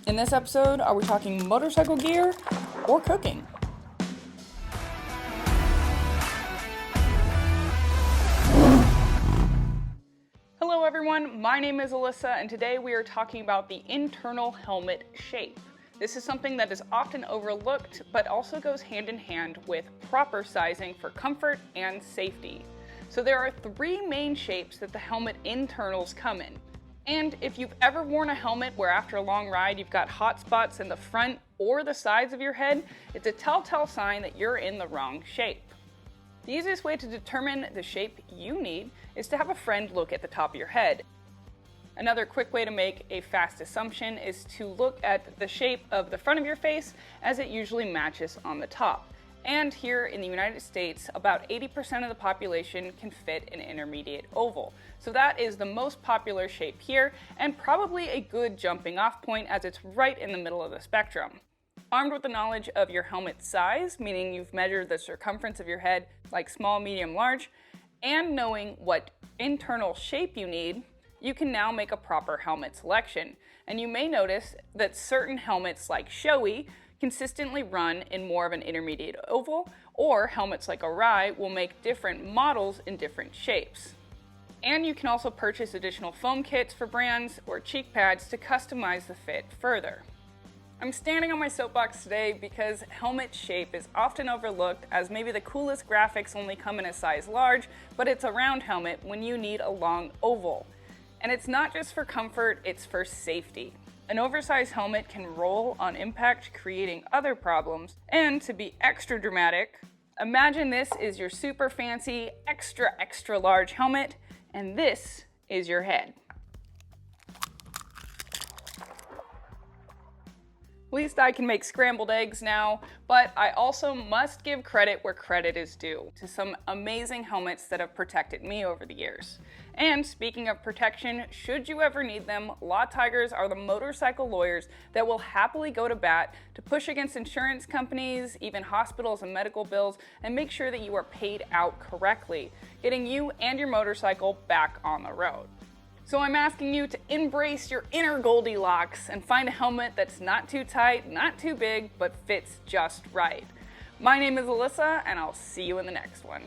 In this episode, are we talking motorcycle gear or cooking? Hello everyone, my name is Alyssa and today we are talking about the internal helmet shape. This is something that is often overlooked but also goes hand in hand with proper sizing for comfort and safety. So there are three main shapes that the helmet internals come in. And if you've ever worn a helmet where after a long ride you've got hot spots in the front or the sides of your head, it's a telltale sign that you're in the wrong shape. The easiest way to determine the shape you need is to have a friend look at the top of your head. Another quick way to make a fast assumption is to look at the shape of the front of your face, as it usually matches on the top. And here in the United States, about 80% of the population can fit an intermediate oval. So that is the most popular shape here, and probably a good jumping off point as it's right in the middle of the spectrum. Armed with the knowledge of your helmet size, meaning you've measured the circumference of your head like small, medium, large, and knowing what internal shape you need, you can now make a proper helmet selection. And you may notice that certain helmets like Shoei consistently run in more of an intermediate oval, or helmets like Arai will make different models in different shapes. And you can also purchase additional foam kits for brands or cheek pads to customize the fit further. I'm standing on my soapbox today because helmet shape is often overlooked as maybe the coolest graphics only come in a size large, but it's a round helmet when you need a long oval. And it's not just for comfort, it's for safety. An oversized helmet can roll on impact, creating other problems. And to be extra dramatic, imagine this is your super fancy, extra large helmet, and this is your head. At least I can make scrambled eggs now, but I also must give credit where credit is due to some amazing helmets that have protected me over the years. And speaking of protection, should you ever need them, Law Tigers are the motorcycle lawyers that will happily go to bat to push against insurance companies, even hospitals and medical bills, and make sure that you are paid out correctly, getting you and your motorcycle back on the road. So I'm asking you to embrace your inner Goldilocks and find a helmet that's not too tight, not too big, but fits just right. My name is Alyssa, and I'll see you in the next one.